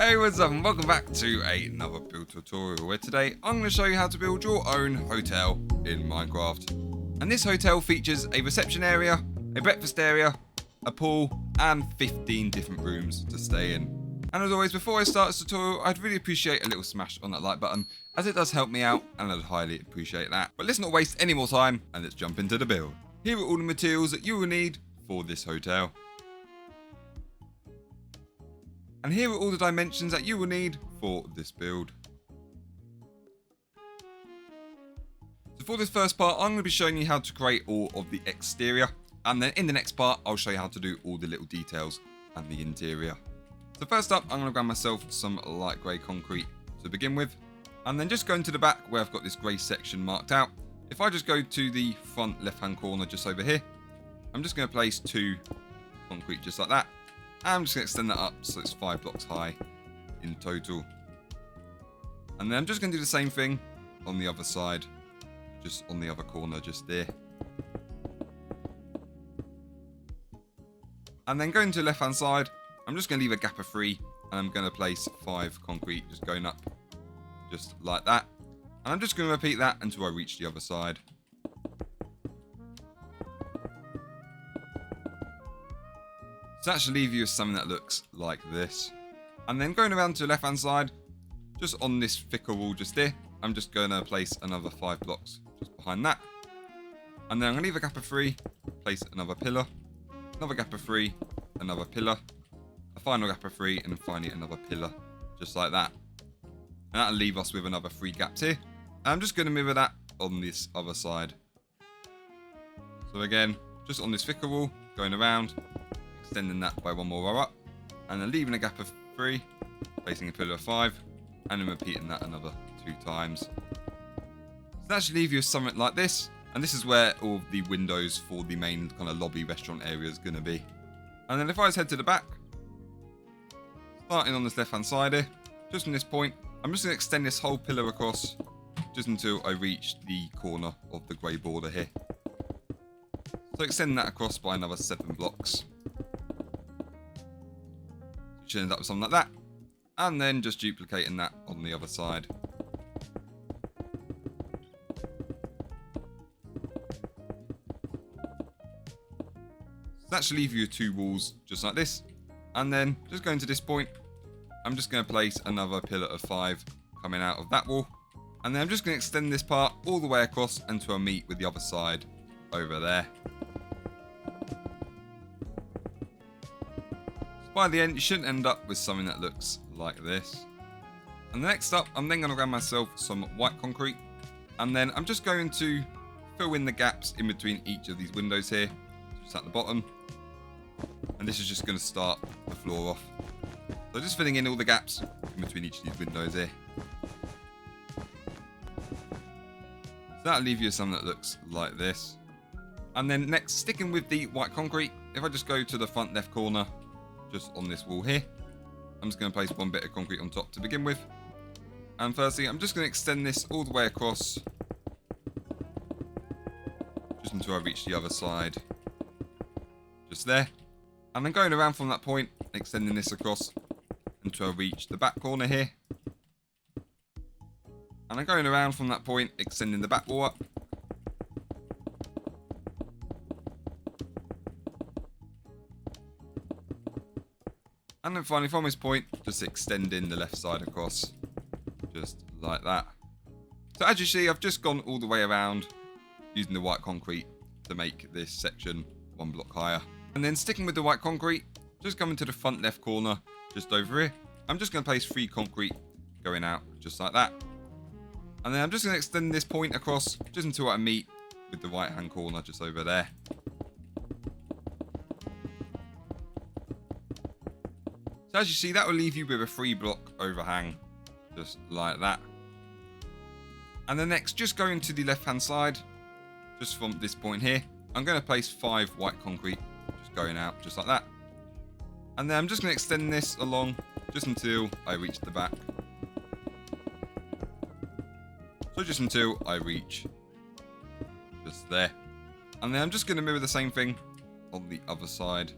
Hey, what's up, and welcome back to another build tutorial where today I'm going to show you how to build your own hotel in Minecraft. And this hotel features a reception area, a breakfast area, a pool, and 15 different rooms to stay in. And as always, before I start this tutorial, I'd really appreciate a little smash on that like button, as it does help me out, and I'd highly appreciate that. But let's not waste any more time, and let's jump into the build. Here are all the materials that you will need for this hotel. And here are all the dimensions that you will need for this build. So for this first part, I'm going to be showing you how to create all of the exterior. And then in the next part, I'll show you how to do all the little details and the interior. So first up, I'm going to grab myself some light grey concrete to begin with. And then just go into the back where I've got this grey section marked out. If I just go to the front left-hand corner just over here, I'm just going to place 2 concrete just like that. I'm just going to extend that up so it's 5 blocks high in total. And then I'm just going to do the same thing on the other side, just on the other corner just there. And then going to the left hand side, I'm just going to leave a gap of 3 and I'm going to place 5 concrete just going up just like that. And I'm just going to repeat that until I reach the other side. So that should leave you with something that looks like this. And then going around to the left hand side, just on this thicker wall just there, I'm just going to place another 5 blocks just behind that. And then I'm going to leave a gap of 3, place another pillar, another gap of 3, another pillar, a final gap of 3, and finally another pillar, just like that. And that'll leave us with another 3 gaps here. And I'm just going to mirror that on this other side. So again, just on this thicker wall, going around, extending that by 1 more row up, and then leaving a gap of 3, placing a pillar of 5, and then repeating that another 2 times. So that should leave you with something like this, and this is where all the windows for the main kind of lobby restaurant area is going to be. And then if I just head to the back, starting on this left hand side here, just from this point, I'm just going to extend this whole pillar across, just until I reach the corner of the grey border here. So extend that across by another 7 blocks. Should end up with something like that, and then just duplicating that on the other side. So that should leave you 2 walls just like this, and then just going to this point, I'm just going to place another pillar of 5 coming out of that wall, and then I'm just going to extend this part all the way across until I meet with the other side over there. By the end, you shouldn't end up with something that looks like this. And next up, I'm then going to grab myself some white concrete. And then I'm just going to fill in the gaps in between each of these windows here, just at the bottom. And this is just going to start the floor off. So just filling in all the gaps in between each of these windows here. So that'll leave you with something that looks like this. And then next, sticking with the white concrete, if I just go to the front left corner, just on this wall here, I'm just going to place 1 bit of concrete on top to begin with. And firstly, I'm just going to extend this all the way across, just until I reach the other side, just there. And then going around from that point, extending this across until I reach the back corner here. And then going around from that point, extending the back wall up. And then finally from this point, just extending the left side across, just like that. So as you see, I've just gone all the way around using the white concrete to make this section 1 block higher. And then sticking with the white concrete, just coming to the front left corner, just over here, I'm just going to place 3 concrete going out, just like that. And then I'm just going to extend this point across, just until I meet with the right hand corner, just over there. So as you see, that will leave you with a 3 block overhang, just like that. And then next, just going to the left hand side, just from this point here, I'm going to place 5 white concrete, just going out, just like that. And then I'm just going to extend this along, just until I reach the back. So just until I reach just there. And then I'm just going to mirror the same thing on the other side.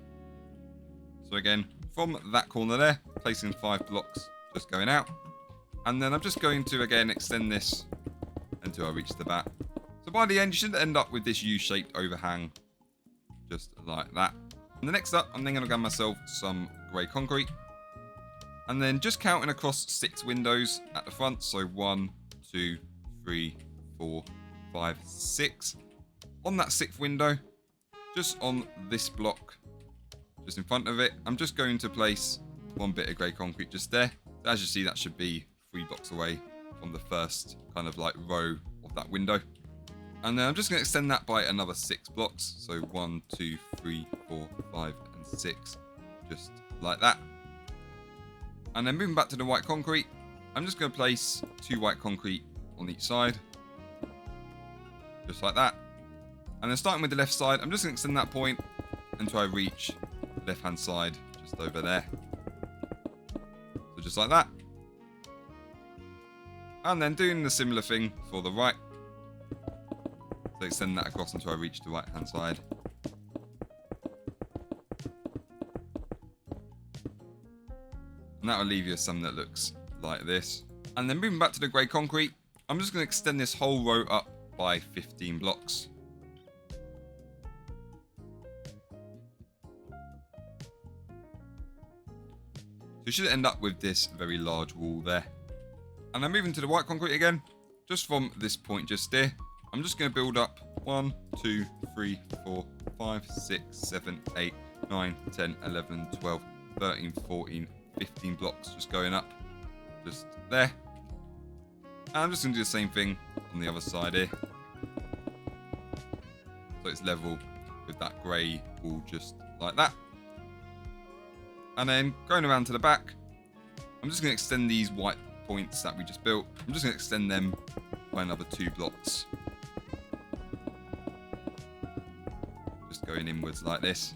So again, from that corner there, placing 5 blocks just going out. And then I'm just going to, again, extend this until I reach the back. So by the end, you should end up with this U-shaped overhang, just like that. And the next up, I'm then going to grab myself some grey concrete. And then just counting across 6 windows at the front. So 1, 2, 3, 4, 5, 6. On that 6th window, just on this block, just in front of it, I'm just going to place 1 bit of grey concrete just there. As you see, that should be 3 blocks away from the first kind of like row of that window. And then I'm just going to extend that by another 6 blocks. So 1, 2, 3, 4, 5, and 6. Just like that. And then moving back to the white concrete, I'm just going to place 2 white concrete on each side. Just like that. And then starting with the left side, I'm just going to extend that point until I reach the left-hand side, just over there. So just like that. And then doing the similar thing for the right. So extend that across until I reach the right-hand side. And that will leave you with something that looks like this. And then moving back to the grey concrete, I'm just going to extend this whole row up by 15 blocks. So you should end up with this very large wall there. And then moving to the white concrete again, just from this point just there, I'm just going to build up 1, 2, 3, 4, 5, 6, 7, 8, 9, 10, 11, 12, 13, 14, 15 blocks just going up, just there. And I'm just going to do the same thing on the other side here. So it's level with that grey wall just like that. And then going around to the back, I'm just going to extend these white points that we just built. I'm just going to extend them by another 2 blocks. Just going inwards like this.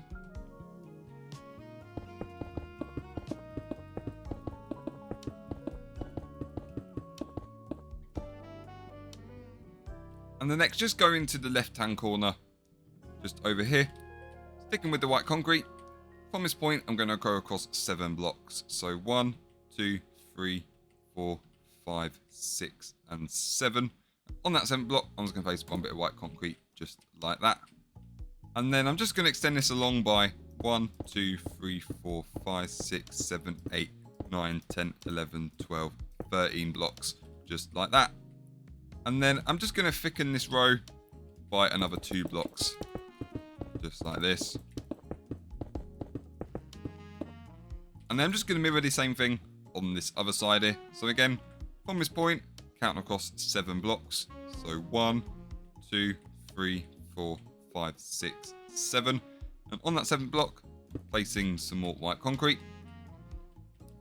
And the next, just go into the left-hand corner, just over here. Sticking with the white concrete. From this point, I'm going to go across 7 blocks. So 1, 2, 3, 4, 5, 6, and 7. On that 7th block, I'm just going to place 1 bit of white concrete, just like that. And then I'm just going to extend this along by 1, 2, 3, 4, 5, 6, 7, 8, 9, 10, 11, 12, 13 blocks, just like that. And then I'm just going to thicken this row by another 2 blocks, just like this. And then I'm just going to mirror the same thing on this other side here. So again, from this point, count across 7 blocks. So 1, 2, 3, 4, 5, 6, 7. And on that 7th block, placing some more white concrete.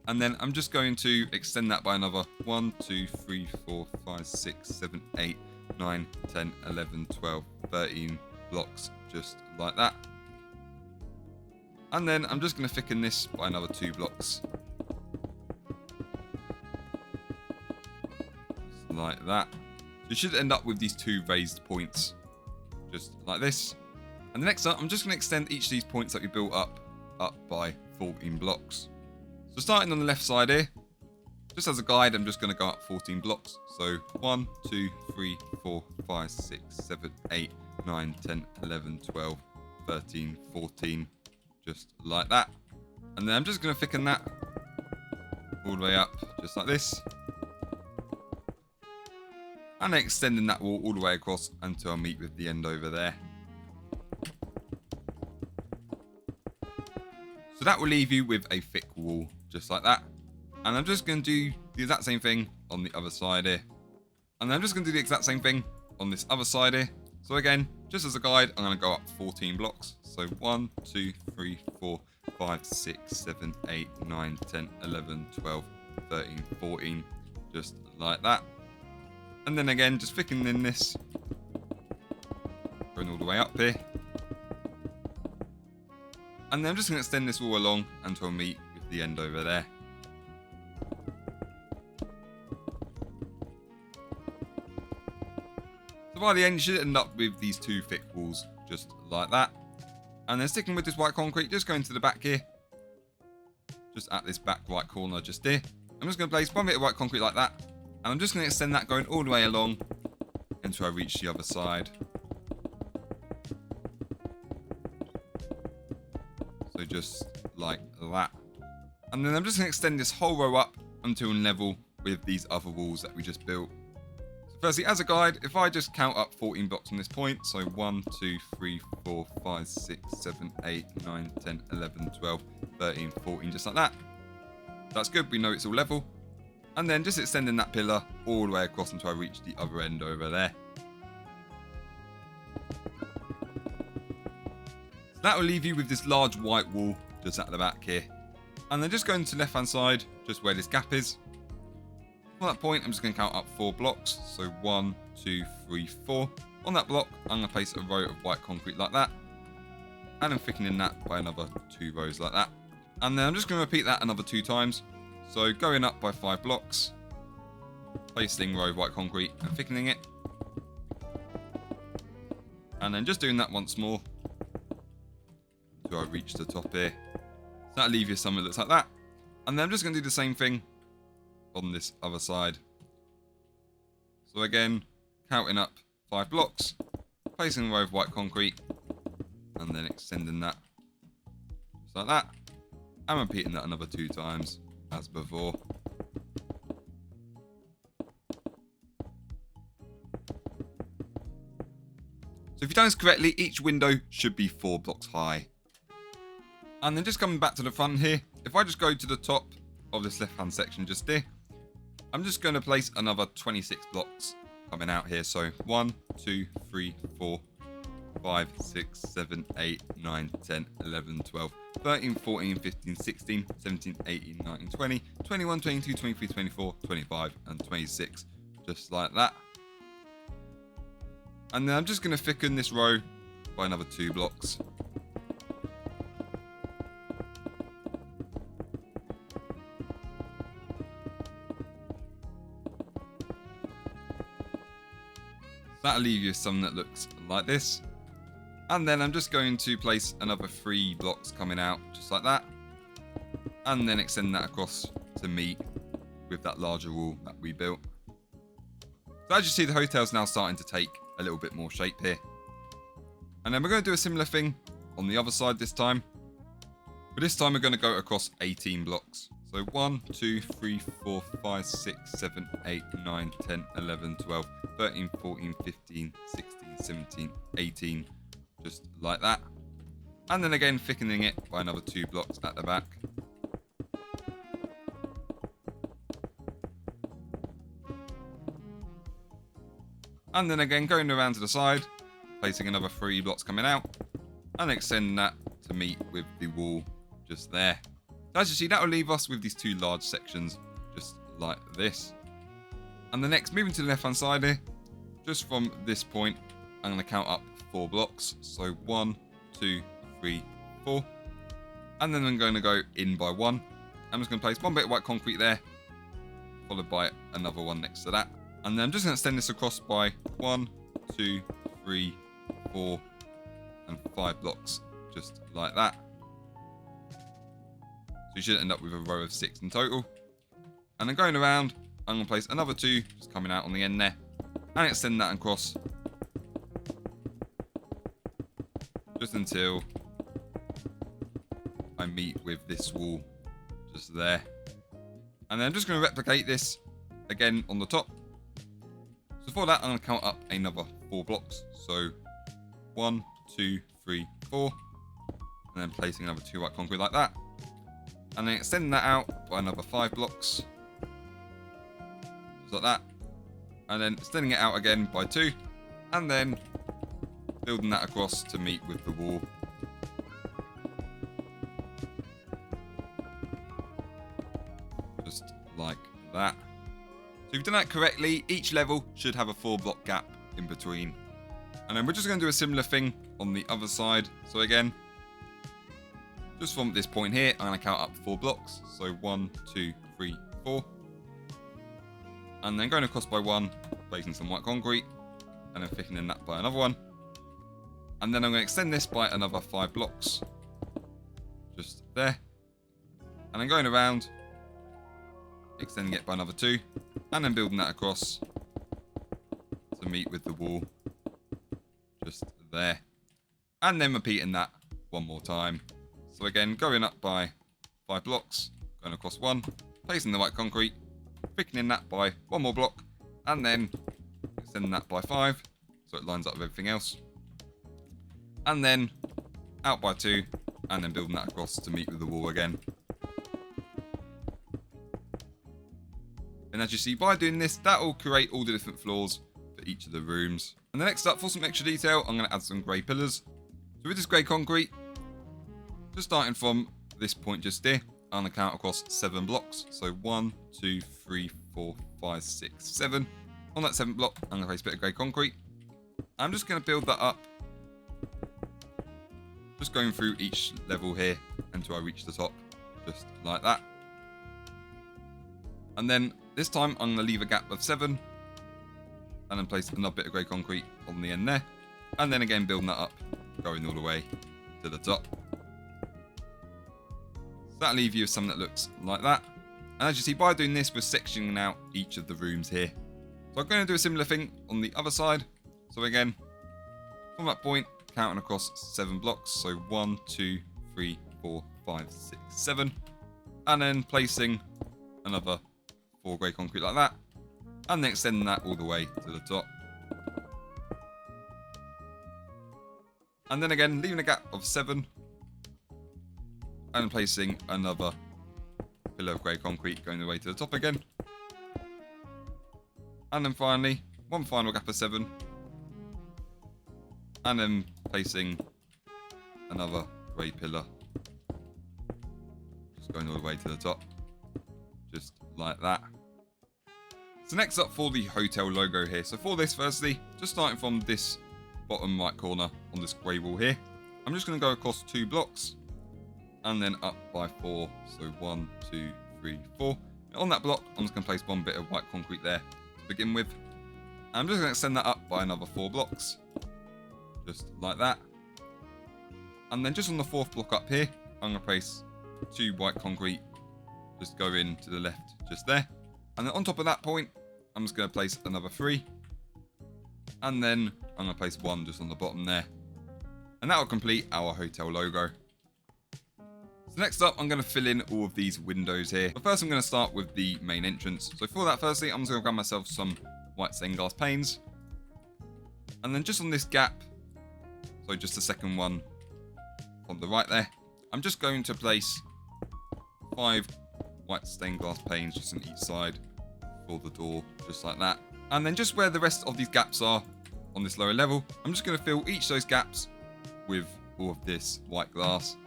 And then I'm just going to extend that by another 1, 2, 3, 4, 5, 6, 7, 8, 9, 10, 11, 12, 13 blocks, just like that. And then I'm just going to thicken this by another 2 blocks. Just like that. So you should end up with these 2 raised points, just like this. And the next up, I'm just going to extend each of these points that we built up by 14 blocks. So starting on the left side here, just as a guide, I'm just going to go up 14 blocks. So 1, 2, 3, 4, 5, 6, 7, 8, 9, 10, 11, 12, 13, 14, just like that. And then I'm just going to thicken that all the way up, just like this. And then extending that wall all the way across until I meet with the end over there. So that will leave you with a thick wall, just like that. And I'm just going to do the exact same thing on the other side here. And then I'm just going to do the exact same thing on this other side here. So again, just as a guide, I'm going to go up 14 blocks. So 1, 2, 3, 4, 5, 6, 7, 8, 9, 10, 11, 12, 13, 14, just like that. And then again, just thickening this, going all the way up here. And then I'm just going to extend this all along until I meet with the end over there. So by the end, you should end up with these 2 thick walls, just like that. And then sticking with this white concrete, just going to the back here. Just at this back right corner, just here. I'm just going to place 1 bit of white concrete like that. And I'm just going to extend that going all the way along until I reach the other side. So just like that. And then I'm just going to extend this whole row up until level with these other walls that we just built. So firstly, as a guide, if I just count up 14 blocks from this point, so 1, 2, 3, 4, 5, 6, 7, 8, 9, 10, 11, 12, 13, 14, just like that. That's good, we know it's all level. And then just extending that pillar all the way across until I reach the other end over there. So that will leave you with this large white wall just at the back here. And then just going to the left hand side, just where this gap is. From that point, I'm just going to count up 4 blocks. So 1, 2, 3, 4. On that block, I'm going to place a row of white concrete like that. And I'm thickening that by another 2 rows like that. And then I'm just going to repeat that another 2 times. So going up by 5 blocks, placing row of white concrete and thickening it. And then just doing that once more until I reach the top here. So that'll leave you something that looks like that. And then I'm just going to do the same thing on this other side. So again, counting up 5 blocks, placing a row of white concrete, and then extending that just like that. And repeating that another 2 times as before. So if you've done this correctly, each window should be 4 blocks high. And then just coming back to the front here, if I just go to the top of this left hand section just there, I'm just going to place another 26 blocks coming out here. So 1, 2, 3, 4, 5, 6, 7, 8, 9, 10, 11, 12, 13, 14, 15, 16, 17, 18, 19, 20, 21, 22, 23, 24, 25, and 26. Just like that. And then I'm just going to thicken this row by another 2 blocks. That'll leave you something that looks like this. And then I'm just going to place another 3 blocks coming out, just like that. And then extend that across to meet with that larger wall that we built. So as you see, the hotel's now starting to take a little bit more shape here. And then we're going to do a similar thing on the other side this time. But this time we're going to go across 18 blocks. So 1, 2, 3, 4, 5, 6, 7, 8, 9, 10, 11, 12, 13, 14, 15, 16, 17, 18. Just like that. And then again thickening it by another 2 blocks at the back. And then again going around to the side, placing another 3 blocks coming out, and extending that to meet with the wall just there. So as you see, that will leave us with these 2 large sections just like this. And the next, moving to the left hand side here, just from this point, I'm going to count up 4 blocks. So 1, 2, 3, 4. And then I'm going to go in by 1. I'm just going to place 1 bit of white concrete there, followed by another one next to that. And then I'm just going to extend this across by 1, 2, 3, 4, and 5 blocks, just like that. So you should end up with a row of 6 in total. And then going around, I'm going to place another 2, just coming out on the end there, and extend that across just until I meet with this wall just there. And then I'm just going to replicate this again on the top. So for that, I'm going to count up another 4 blocks. So 1, 2, 3, 4. And then placing another 2 white concrete like that. And then extending that out by another 5 blocks. Just like that. And then extending it out again by 2. And then building that across to meet with the wall. Just like that. So if you've done that correctly, each level should have a 4 block gap in between. And then we're just going to do a similar thing on the other side. So again, just from this point here, I'm going to count up 4 blocks. So 1, 2, 3, 4. And then going across by 1, placing some white concrete. And then thickening that by another one. And then I'm going to extend this by another 5 blocks. Just there. And then going around, extending it by another 2, and then building that across to meet with the wall just there. And then repeating that one more time. So again, going up by 5 blocks, going across 1, placing the white concrete, thickening that by 1 more block, and then extending that by 5, so it lines up with everything else. And then out by 2, and then building that across to meet with the wall again. And as you see, by doing this, that will create all the different floors for each of the rooms. And the next up, for some extra detail, I'm going to add some grey pillars. So with this grey concrete, just starting from this point just here, I'm going to count across 7 blocks. So 1, 2, 3, 4, 5, 6, 7. On that 7th block, I'm going to place a bit of grey concrete. I'm just going to build that up, just going through each level here until I reach the top, just like that. And then this time I'm going to leave a gap of 7, and then place another bit of grey concrete on the end there, and then again building that up, going all the way to the top. So that'll leave you with something that looks like that. And as you see, by doing this, we're sectioning out each of the rooms here. So I'm going to do a similar thing on the other side. So again, from that point, counting across 7 blocks. So 1, 2, 3, 4, 5, 6, 7. And then placing another 4 grey concrete like that. And then extending that all the way to the top. And then again, leaving a gap of 7. And placing another pillar of grey concrete going the way to the top again. And then finally, one final gap of 7. And then placing another grey pillar. Just going all the way to the top. Just like that. So next up for the hotel logo here. So for this, firstly, just starting from this bottom right corner on this grey wall here, I'm just going to go across 2 blocks and then up by 4. So 1, 2, 3, 4. And on that block, I'm just going to place 1 bit of white concrete there to begin with. And I'm just going to extend that up by another 4 blocks, just like that. And then just on the 4th block up here, I'm going to place 2 white concrete, just go in to the left, just there. And then on top of that point, I'm just going to place another 3. And then I'm going to place 1 just on the bottom there. And that will complete our hotel logo. So next up, I'm going to fill in all of these windows here. But first, I'm going to start with the main entrance. So for that, firstly, I'm just going to grab myself some white stained glass panes. And then just on this gap, so just the second one on the right there, I'm just going to place 5 white stained glass panes just on each side for the door, just like that. And then just where the rest of these gaps are on this lower level, I'm just going to fill each of those gaps with all of this white glass.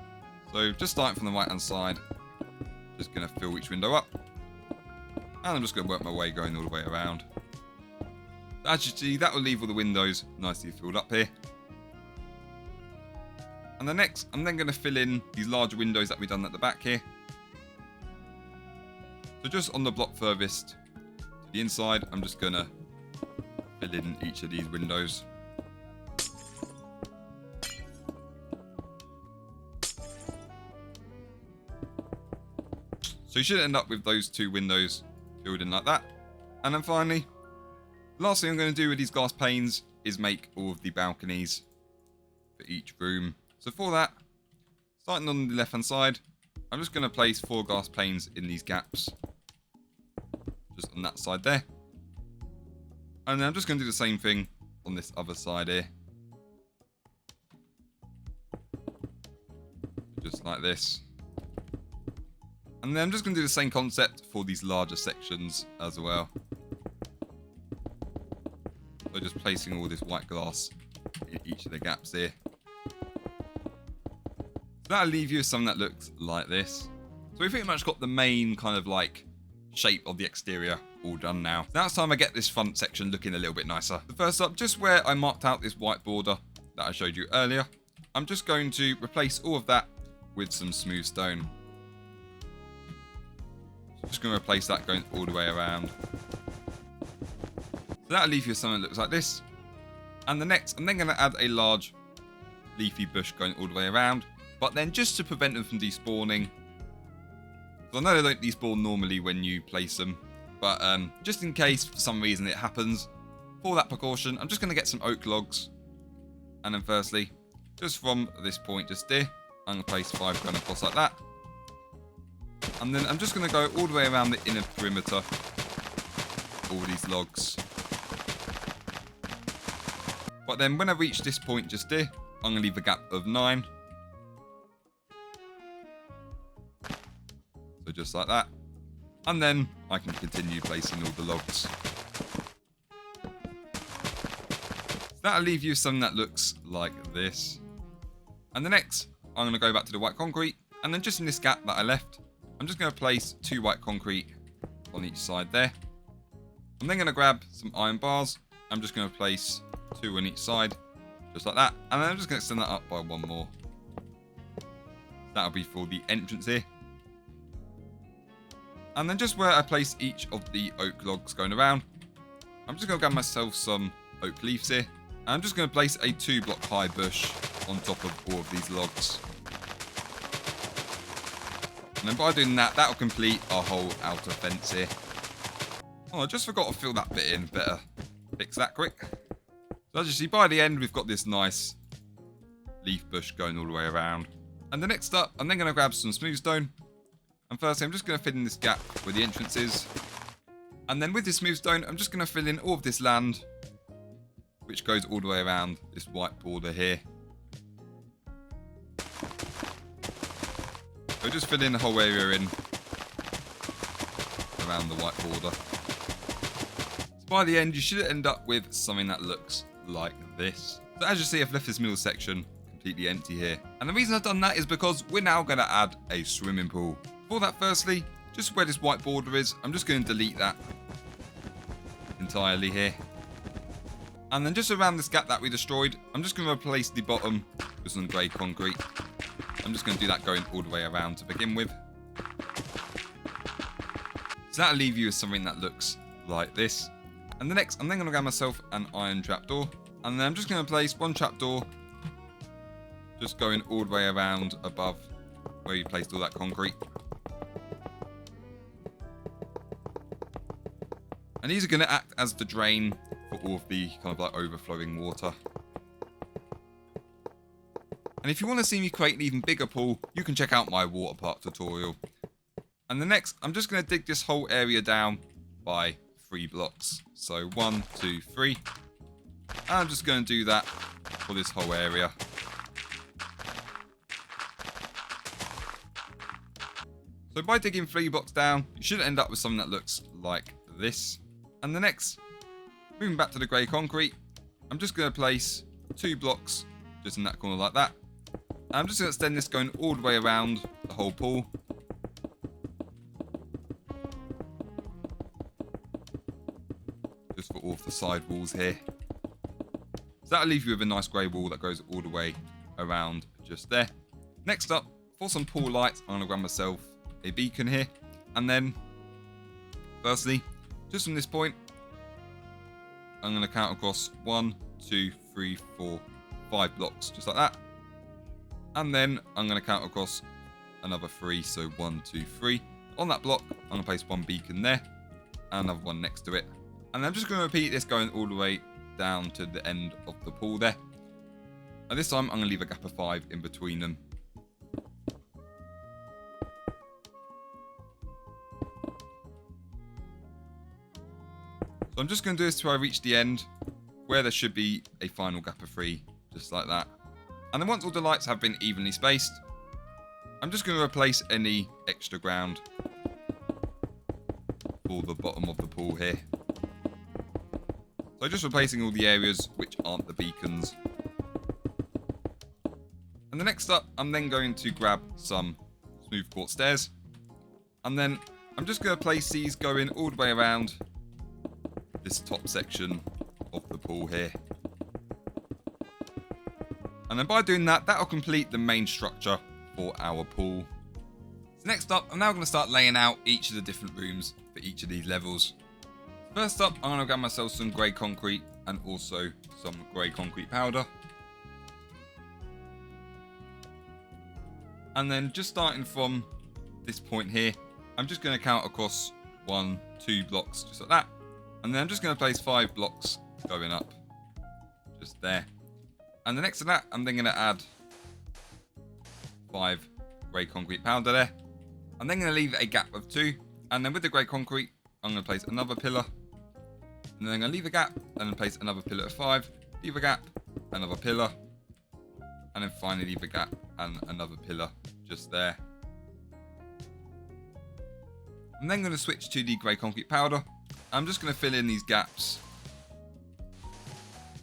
So just starting from the right hand side, just going to fill each window up. And I'm just going to work my way going all the way around. As you see, that will leave all the windows nicely filled up here. And the next, I'm then going to fill in these larger windows that we've done at the back here. So just on the block furthest to the inside, I'm just going to fill in each of these windows. So you should end up with those 2 windows filled in like that. And then finally, the last thing I'm going to do with these glass panes is make all of the balconies for each room. So for that, starting on the left hand side, I'm just going to place 4 glass panes in these gaps. Just on that side there. And then I'm just going to do the same thing on this other side here. Just like this. And then I'm just going to do the same concept for these larger sections as well. So just placing all this white glass in each of the gaps here. So that'll leave you with something that looks like this. So we've pretty much got the main kind of like shape of the exterior all done now. Now it's time I get this front section looking a little bit nicer. So first up, just where I marked out this white border that I showed you earlier, I'm just going to replace all of that with some smooth stone. Just going to replace that going all the way around. So that'll leave you with something that looks like this. And the next, I'm then going to add a large leafy bush going all the way around. But then just to prevent them from despawning, So I know they don't despawn normally when you place them, but just in case for some reason it happens, for that precaution, I'm just going to get some oak logs. And then firstly, just from this point just there, I'm going to place 5 going across like that. And then I'm just going to go all the way around the inner perimeter, all these logs. But then when I reach this point just there, I'm going to leave a gap of 9. So just like that. And then I can continue placing all the logs. So that'll leave you something that looks like this. And the next, I'm going to go back to the white concrete. And then just in this gap that I left, I'm just going to place 2 white concrete on each side there. I'm then going to grab some iron bars. I'm just going to place 2 on each side, just like that. And then I'm just going to extend that up by 1 more. That'll be for the entrance here. And then just where I place each of the oak logs going around, I'm just going to grab myself some oak leaves here. And I'm just going to place a 2-block high bush on top of all of these logs. And then by doing that, that'll complete our whole outer fence here. Oh, I just forgot to fill that bit in. Better fix that quick. So as you see, by the end, we've got this nice leaf bush going all the way around. And the next up, I'm then going to grab some smooth stone. And firstly, I'm just going to fill in this gap where the entrance is. And then with this smooth stone, I'm just going to fill in all of this land, which goes all the way around this white border here. So just fill in the whole area in around the white border. So by the end, you should end up with something that looks like this. So as you see, I've left this middle section completely empty here. And the reason I've done that is because we're now going to add a swimming pool. For that, firstly, just where this white border is, I'm just going to delete that entirely here. And then just around this gap that we destroyed, I'm just going to replace the bottom with some grey concrete. I'm just going to do that going all the way around to begin with. So that'll leave you with something that looks like this. And the next, I'm then going to grab myself an iron trapdoor. And then I'm just going to place 1 trapdoor, just going all the way around above where you placed all that concrete. And these are going to act as the drain for all of the kind of like overflowing water. And if you want to see me create an even bigger pool, you can check out my water park tutorial. And the next, I'm just going to dig this whole area down by 3 blocks. So 1, 2, 3. And I'm just going to do that for this whole area. So by digging 3 blocks down, you should end up with something that looks like this. And the next, moving back to the grey concrete, I'm just going to place 2 blocks just in that corner like that. And I'm just going to extend this going all the way around the whole pool. Just for all of the side walls here. So that'll leave you with a nice grey wall that goes all the way around just there. Next up, for some pool lights, I'm going to grab myself a beacon here. And then, firstly, just from this point, I'm going to count across 1, 2, 3, 4, 5 blocks, just like that. And then I'm going to count across another 3, so 1, 2, 3. On that block, I'm going to place 1 beacon there, and another one next to it. And I'm just going to repeat this going all the way down to the end of the pool there. And this time, I'm going to leave a gap of 5 in between them. So I'm just going to do this till I reach the end, where there should be a final gap of 3, just like that. And then once all the lights have been evenly spaced, I'm just going to replace any extra ground for the bottom of the pool here. So just replacing all the areas which aren't the beacons. And the next up, I'm then going to grab some smooth quartz stairs. And then I'm just going to place these going all the way around this top section of the pool here. And then by doing that, that'll complete the main structure for our pool. So next up, I'm now going to start laying out each of the different rooms for each of these levels. First up, I'm going to grab myself some grey concrete and also some grey concrete powder. And then just starting from this point here, I'm just going to count across 1, 2 blocks, just like that. And then I'm just going to place 5 blocks going up, just there. And the next to that, I'm then going to add 5 grey concrete powder there. I'm then going to leave a gap of 2. And then with the grey concrete, I'm going to place another pillar. And then I'm going to leave a gap, and then place another pillar of 5. Leave a gap, another pillar. And then finally leave a gap and another pillar just there. I'm then going to switch to the grey concrete powder. I'm just going to fill in these gaps.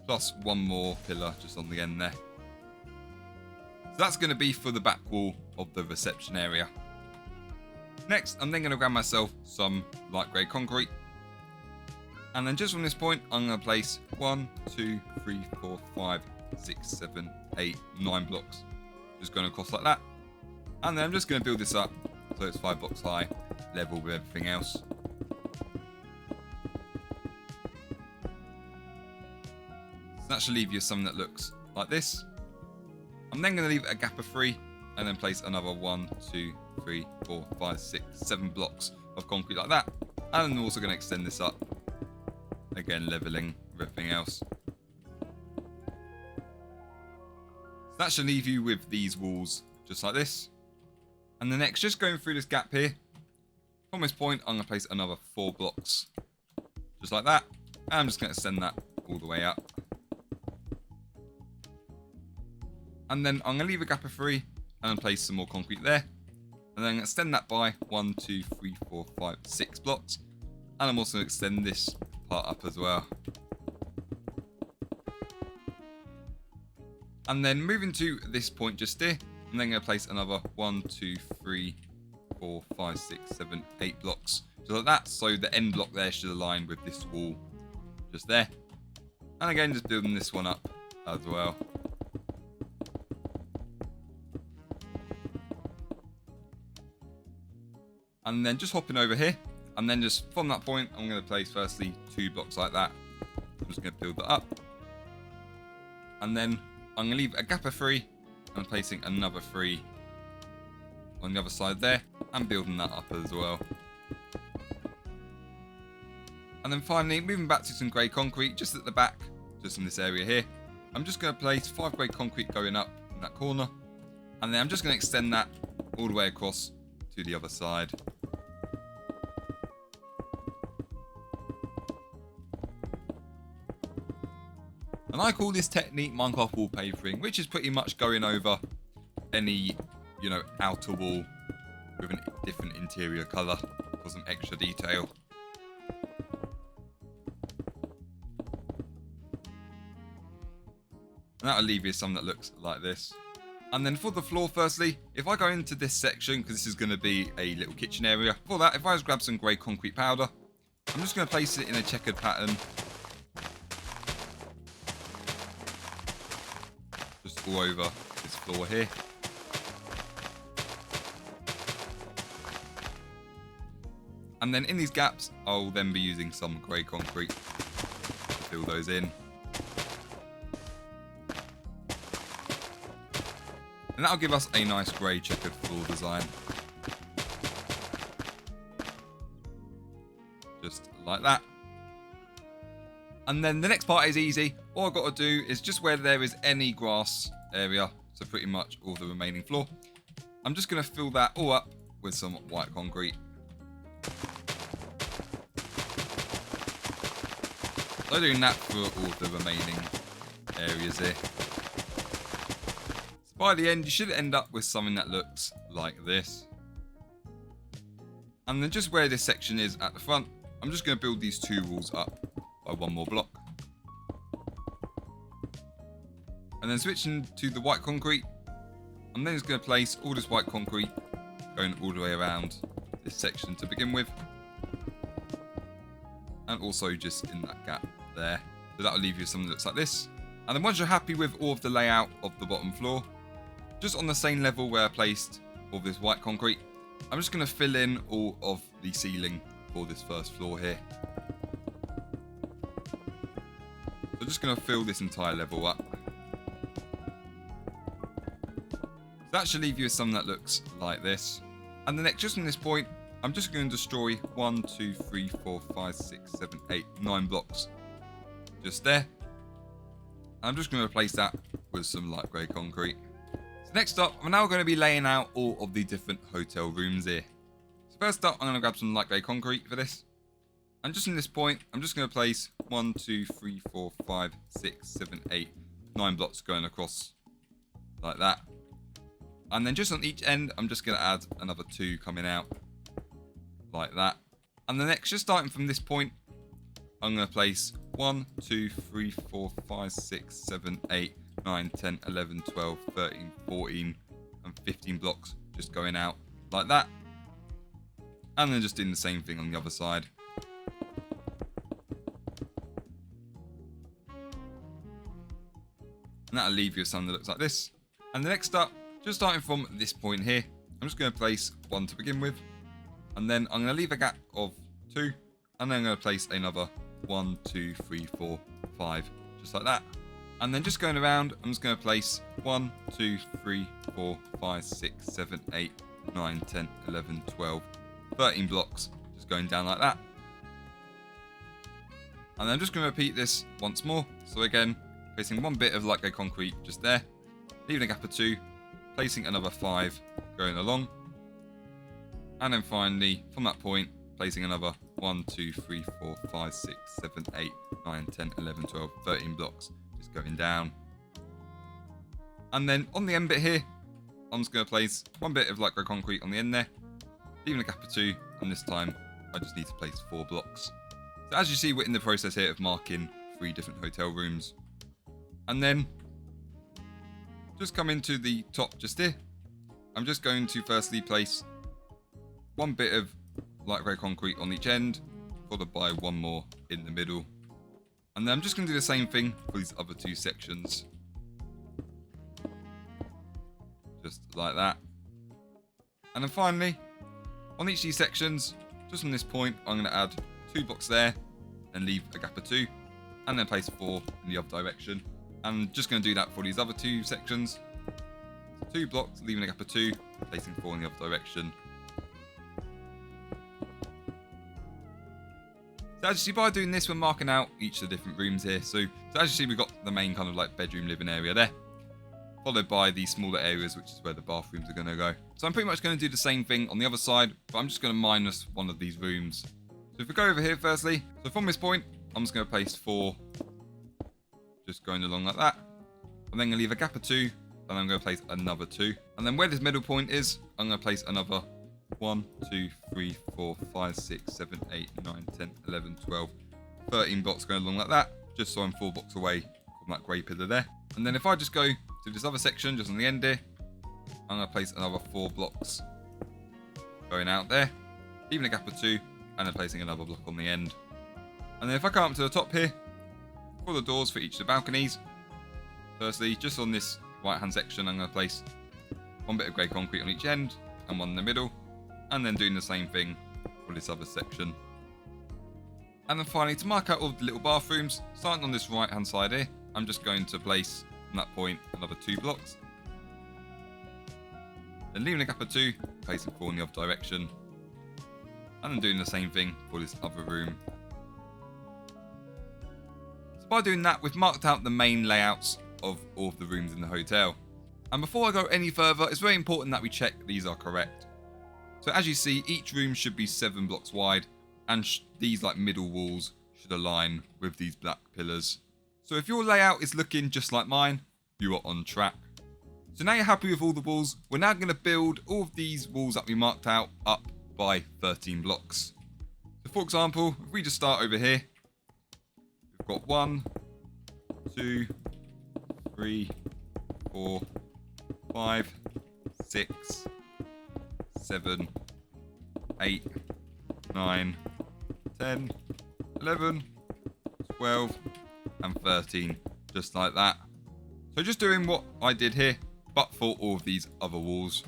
Plus 1 more pillar just on the end there. So that's going to be for the back wall of the reception area. Next, I'm then going to grab myself some light grey concrete. And then just from this point, I'm going to place 1, 2, 3, 4, 5, 6, 7, 8, 9 blocks. Just going across like that. And then I'm just going to build this up so it's 5 blocks high, level with everything else. So that should leave you something that looks like this. I'm then going to leave a gap of 3 and then place another 1, 2, 3, 4, 5, 6, 7 blocks of concrete like that. And I'm also going to extend this up. Again, leveling with everything else. So that should leave you with these walls just like this. And the next, just going through this gap here. From this point, I'm going to place another 4 blocks. Just like that. And I'm just going to extend that all the way up. And then I'm going to leave a gap of 3 and then place some more concrete there. And then extend that by 1, 2, 3, 4, 5, 6 blocks. And I'm also going to extend this part up as well. And then moving to this point just here, I'm then going to place another 1, 2, 3, 4, 5, 6, 7, 8 blocks. Just like that, so the end block there should align with this wall just there. And again, just building this one up as well. And then just hopping over here, and then just from that point, I'm going to place firstly 2 blocks like that. I'm just going to build that up. And then I'm going to leave a gap of 3, and placing another 3 on the other side there, and building that up as well. And then finally, moving back to some grey concrete, just at the back, just in this area here. I'm just going to place 5 grey concrete going up in that corner. And then I'm just going to extend that all the way across to the other side. And I call this technique Minecraft wallpapering, which is pretty much going over any, outer wall with a different interior colour for some extra detail. And that'll leave you something that looks like this. And then for the floor, firstly, if I go into this section, because this is going to be a little kitchen area, for that, if I just grab some grey concrete powder, I'm just going to place it in a checkered pattern. Just all over this floor here. And then in these gaps, I'll then be using some grey concrete to fill those in. And that'll give us a nice grey checkered floor design. Just like that. And then the next part is easy. All I've got to do is just where there is any grass area, so pretty much all the remaining floor, I'm just going to fill that all up with some white concrete. So doing that for all the remaining areas here. By the end, you should end up with something that looks like this. And then just where this section is at the front, I'm just going to build these 2 walls up by 1 more block. And then switching to the white concrete, I'm then just going to place all this white concrete going all the way around this section to begin with. And also just in that gap there. So that'll leave you something that looks like this. And then once you're happy with all of the layout of the bottom floor, just on the same level where I placed all this white concrete, I'm just going to fill in all of the ceiling for this first floor here. So I'm just going to fill this entire level up. So that should leave you with something that looks like this. And the next, just from this point, I'm just going to destroy 1, 2, 3, 4, 5, 6, 7, 8, 9 blocks. Just there. I'm just going to replace that with some light grey concrete. So next up, I'm now going to be laying out all of the different hotel rooms here. So first up, I'm going to grab some light grey concrete for this. And just in this point, I'm just going to place 1, 2, 3, 4, 5, 6, 7, 8, 9 blocks going across like that. And then just on each end, I'm just going to add another 2 coming out like that. And the next, just starting from this point, I'm going to place 1, 2, 3, 4, 5, 6, 7, 8, 9, 10, 11, 12, 13, 14, and 15 blocks just going out like that. And then just doing the same thing on the other side. And that'll leave you with something that looks like this. And the next up, just starting from this point here, I'm just going to place 1 to begin with. And then I'm going to leave a gap of 2. And then I'm going to place another 1, 2, 3, 4, 5. Just like that. And then just going around, I'm just going to place 1, 2, 3, 4, 5, 6, 7, 8, 9, 10, 11, 12, 13 blocks. Just going down like that. And then I'm just going to repeat this once more. So again, placing 1 bit of light grey concrete just there, leaving a gap of 2, placing another 5 going along, and then finally from that point placing another 1, 2, 3, 4, 5, 6, 7, 8, 9, 10, 11, 12, 13 blocks just going down. And then on the end bit here, I'm just going to place 1 bit of light grey concrete on the end there, leaving a gap of 2, and this time I just need to place 4 blocks. So as you see, we're in the process here of marking 3 different hotel rooms. And then just come into the top just here. I'm just going to firstly place 1 bit of light grey concrete on each end, followed by 1 more in the middle. And then I'm just going to do the same thing for these other 2 sections. Just like that. And then finally, on each of these sections, just from this point, I'm going to add 2 blocks there, and leave a gap of 2, and then place 4 in the other direction. I'm just going to do that for these other 2 sections. 2 blocks, leaving a gap of 2, placing 4 in the other direction. So as you see, by doing this, we're marking out each of the different rooms here. So as you see, we've got the main kind of like bedroom living area there, followed by the smaller areas, which is where the bathrooms are going to go. So I'm pretty much going to do the same thing on the other side, but I'm just going to minus 1 of these rooms. So if we go over here firstly, so from this point, I'm just going to place 4, just going along like that. I'm then going to leave a gap of 2, and I'm going to place another 2. And then where this middle point is, I'm going to place another 1, 2, 3, 4, 5, 6, 7, 8, 9, 10, 11, 12, 13 blocks going along like that, just so I'm 4 blocks away from that grey pillar there. And then if I just go to this other section, just on the end here, I'm going to place another 4 blocks going out there, leaving a gap of 2, and then placing another block on the end. And then if I come up to the top here, for the doors for each of the balconies, firstly, just on this right hand section, I'm going to place 1 bit of grey concrete on each end and 1 in the middle, and then doing the same thing for this other section. And then finally, to mark out all the little bathrooms, starting on this right hand side here, I'm just going to place from that point another 2 blocks, then leaving a gap of 2, placing 4 in the other direction, and then doing the same thing for this other room. So by doing that, we've marked out the main layouts of all of the rooms in the hotel. And before I go any further, it's very important that we check these are correct. So as you see, each room should be 7 blocks wide, and these like middle walls should align with these black pillars. So if your layout is looking just like mine, you are on track. So now you're happy with all the walls, we're now going to build all of these walls that we marked out up by 13 blocks. So for example, if we just start over here, we've got 1, 2, 3, 4, 5, 6, 7, 8, 9, 10, 11, 12, and 13, just like that. So just doing what I did here, but for all of these other walls.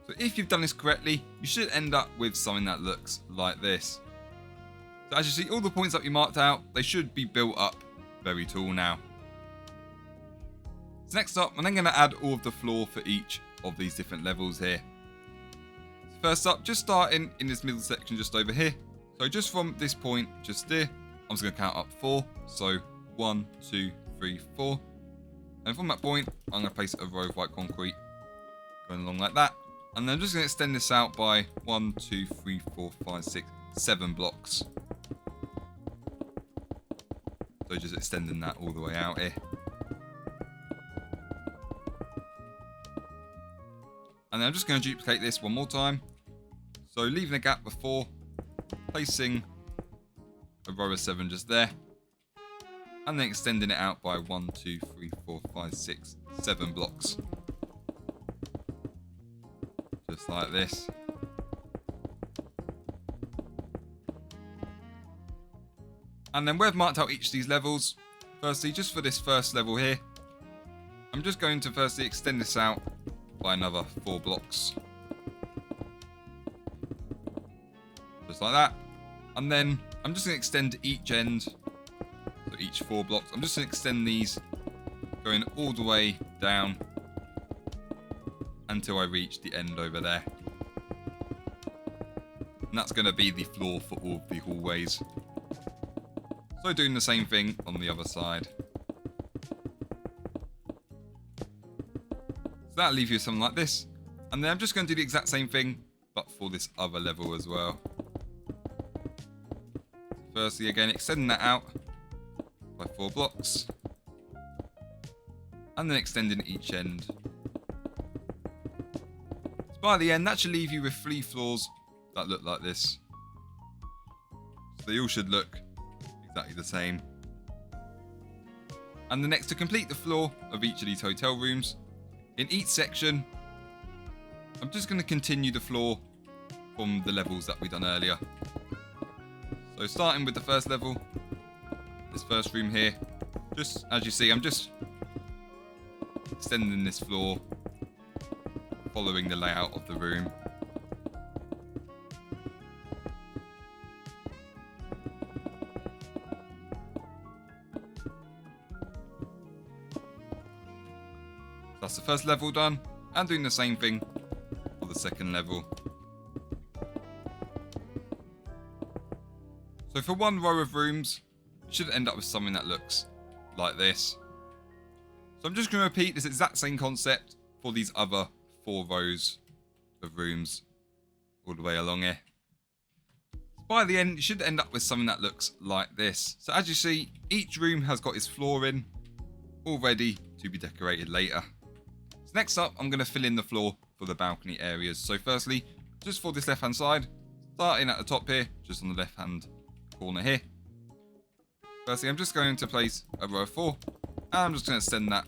So if you've done this correctly, you should end up with something that looks like this. So as you see, all the points that we marked out, they should be built up very tall now. So next up, I'm then going to add all of the floor for each of these different levels here. First up, just starting in this middle section just over here. So just from this point, just there, I'm just going to count up 4. So 1, 2, 3, 4. And from that point, I'm going to place a row of white concrete going along like that. And then I'm just going to extend this out by 1, 2, 3, 4, 5, 6, 7 blocks. So just extending that all the way out here. And then I'm just going to duplicate this one more time. So leaving a gap before, placing a row of 7 just there. And then extending it out by 1, 2, 3, 4, 5, 6, 7 blocks. Just like this. And then where I've marked out each of these levels, firstly, just for this first level here, I'm just going to firstly extend this out by another 4 blocks. Just like that. And then I'm just going to extend each end, so each 4 blocks. I'm just going to extend these going all the way down until I reach the end over there. And that's going to be the floor for all of the hallways. So doing the same thing on the other side. So that'll leave you something like this. And then I'm just going to do the exact same thing, but for this other level as well. Firstly, again, extending that out by 4 blocks. And then extending each end. So by the end, that should leave you with 3 floors that look like this. So they all should look exactly the same. And the next, to complete the floor of each of these hotel rooms, in each section, I'm just going to continue the floor from the levels that we done earlier. So starting with the first level, this first room here, just as you see, I'm just extending this floor, following the layout of the room. That's the first level done, and doing the same thing for the second level. So for one row of rooms, you should end up with something that looks like this. So I'm just going to repeat this exact same concept for these other 4 rows of rooms all the way along here. By the end, you should end up with something that looks like this. So as you see, each room has got its floor in, all ready to be decorated later. So next up, I'm going to fill in the floor for the balcony areas. So firstly, just for this left hand side, starting at the top here, just on the left hand corner here. Firstly, I'm just going to place a row of 4, and I'm just going to extend that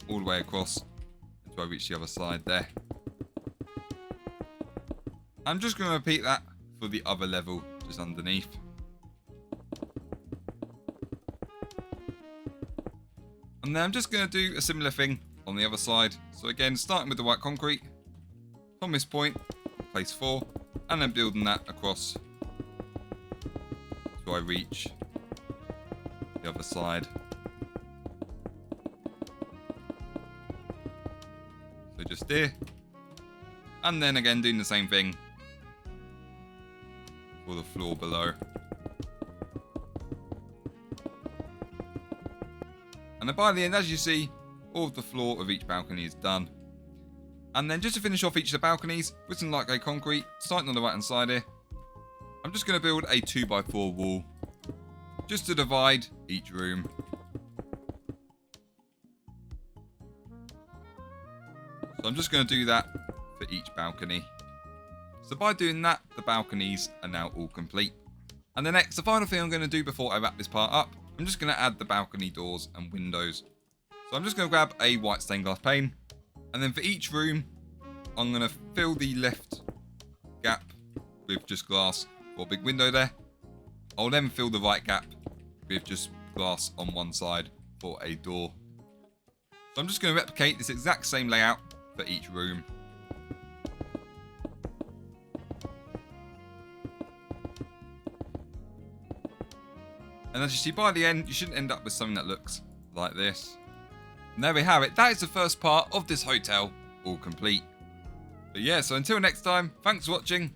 all the way across until I reach the other side there. I'm just going to repeat that for the other level just underneath. And then I'm just going to do a similar thing on the other side. So again, starting with the white concrete, from this point, place 4, and then building that across until I reach the other side. So just here, and then again doing the same thing for the floor below. And then by the end, as you see, all of the floor of each balcony is done. And then just to finish off each of the balconies with some light grey concrete, starting on the right hand side here, I'm just going to build a 2x4 wall just to divide each room. So I'm just going to do that for each balcony. So by doing that, the balconies are now all complete. And the next, the final thing I'm going to do before I wrap this part up, I'm just going to add the balcony doors and windows. So I'm just going to grab a white stained glass pane, and then for each room, I'm going to fill the left gap with just glass for a big window there. I'll then fill the right gap with just glass on one side for a door. So I'm just going to replicate this exact same layout for each room. And And as you see, by the end, you shouldn't end up with something that looks like this. And there we have it. That is the first part of this hotel, all complete. But yeah, so until next time, thanks for watching,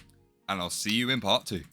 and I'll see you in part 2.